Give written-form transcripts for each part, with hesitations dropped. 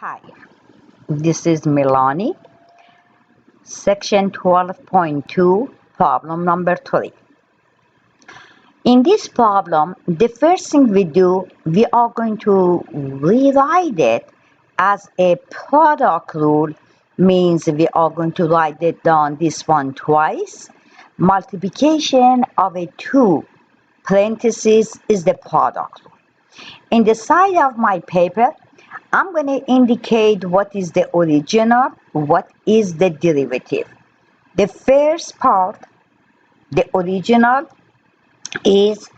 Hi, this is Milani, section 12.2, problem number 3. In this problem, the first thing we do, we are going to rewrite it as a product rule, means we are going to write it down this one twice. Multiplication of a 2 parentheses is the product rule. In the side of my paper, I'm going to indicate what is the original, what is the derivative. The first part, the original, is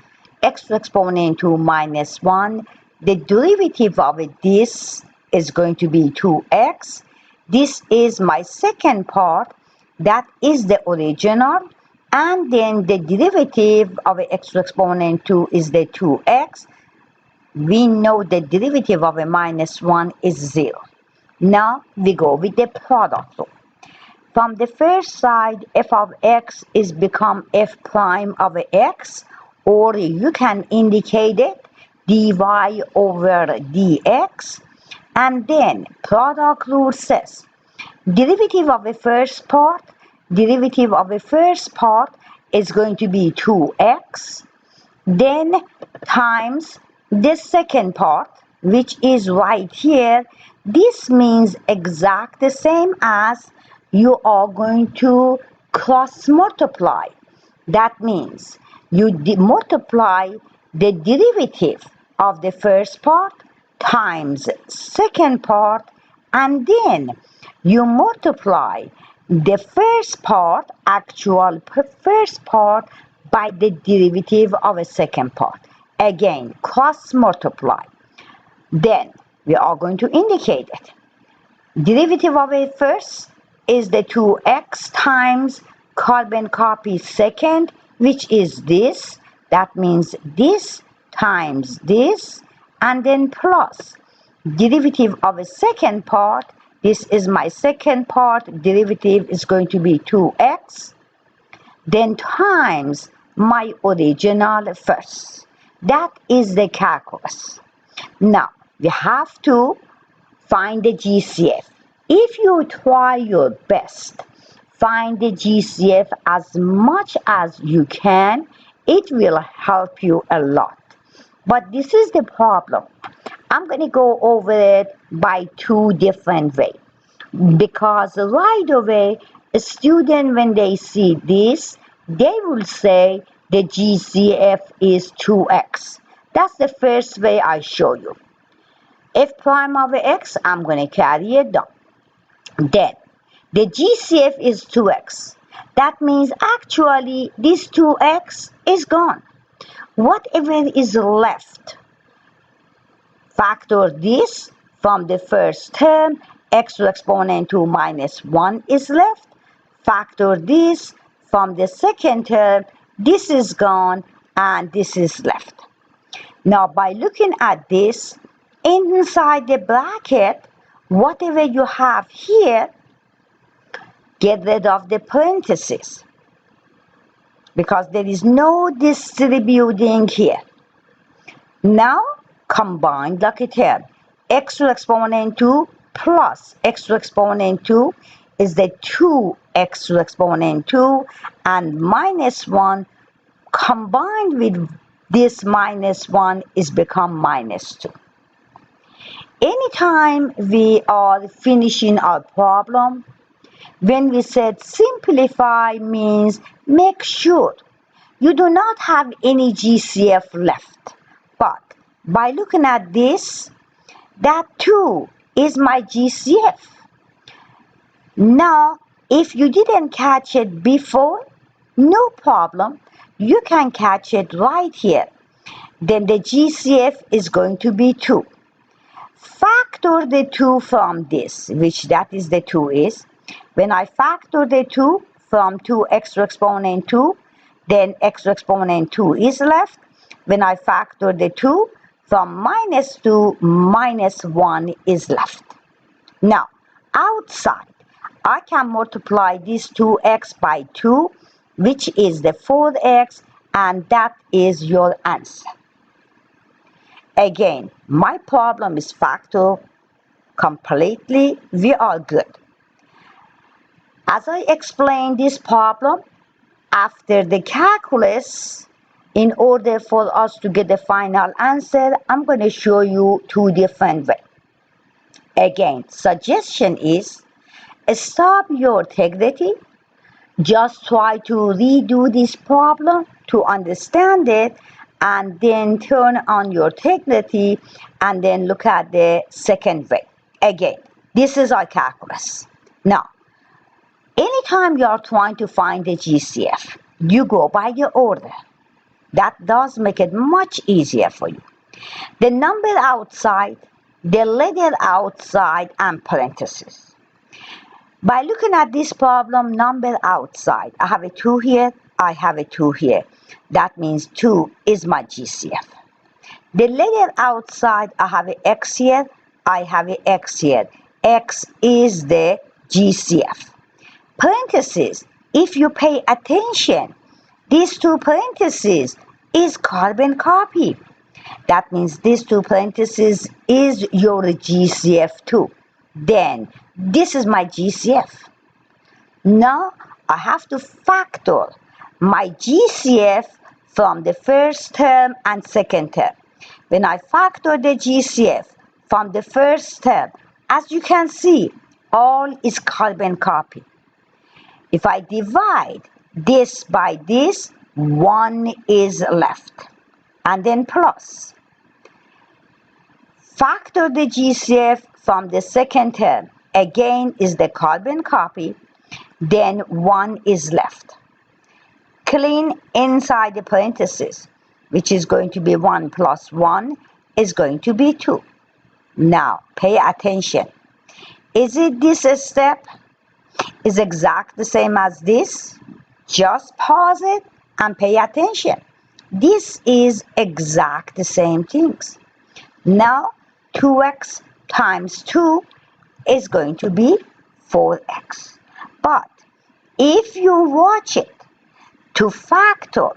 x exponent 2 minus 1. The derivative of this is going to be 2x. This is my second part, that is the original. And then the derivative of x exponent 2 is the 2x. We know the derivative of a minus 1 is 0. Now we go with the product rule. From the first side, f of x is become f prime of x, or you can indicate it dy over dx. And then product rule says derivative of the first part, is going to be 2x, then times the second part, which is right here. This means exact the same as you are going to cross multiply. That means you multiply the derivative of the first part times second part, and then you multiply the first part, actual first part, by the derivative of a second part. Again, cross multiply. Then we are going to indicate it. Derivative of a first is the 2x times carbon copy second, which is this. That means this times this, and then plus derivative of a second part. This is my second part. Derivative is going to be 2x. Then times my original first. That is the calculus. Now, we have to find the GCF. If you try your best, find the GCF as much as you can, it will help you a lot. But this is the problem. I'm going to go over it by two different ways. Because right away, a student, when they see this, they will say the GCF is 2x. That's the first way I show you. F prime of x, I'm going to carry it down. Then, the GCF is 2x. That means actually this 2x is gone. Whatever is left, factor this from the first term, x to exponent 2 minus 1 is left. Factor this from the second term, this is gone and this is left. Now by looking at this, inside the bracket, whatever you have here, get rid of the parentheses, because there is no distributing here. Now combine like a term. X to exponent 2 plus x to exponent 2 is the 2x to exponent 2, and minus 1 combined with this minus 1 is become minus 2. Anytime we are finishing our problem, when we said simplify, means make sure you do not have any GCF left. But by looking at this, that 2 is my GCF. Now, if you didn't catch it before, no problem. You can catch it right here. Then the GCF is going to be 2. Factor the 2 from this, which that is the 2 is. When I factor the 2 from 2x to exponent 2, then x to exponent 2 is left. When I factor the 2 from minus 2, minus 1 is left. Now, outside, I can multiply this 2x by 2, which is the 4x, and that is your answer. Again, my problem is factor completely, we are good. As I explained this problem, after the calculus, in order for us to get the final answer, I'm going to show you two different ways. Again, suggestion is stop your integrity. Just try to redo this problem to understand it, and then turn on your integrity and then look at the second way. Again, this is our calculus. Now, anytime you are trying to find the GCF, you go by your order. That does make it much easier for you. The number outside, the letter outside, and parentheses. By looking at this problem, number outside, I have a 2 here, I have a 2 here. That means 2 is my GCF. The letter outside, I have a X here, I have a X here. X is the GCF. Parentheses, if you pay attention, these two parentheses is carbon copy. That means these two parentheses is your GCF too. Then this is my GCF. Now I have to factor my GCF from the first term and second term. When I factor the GCF from the first term, as you can see, all is carbon copy. If I divide this by this, 1 is left. And then plus. Factor the GCF from the second term. Again is the carbon copy. Then 1 is left. Clean inside the parentheses, which is going to be 1 plus 1 is going to be 2. Now, pay attention. Is it this step? Is exact the same as this? Just pause it and pay attention. This is exact the same things. Now 2x times 2 is going to be 4x. But if you watch it to factor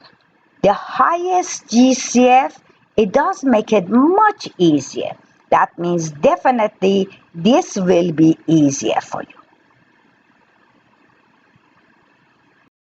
the highest GCF, it does make it much easier. That means definitely this will be easier for you.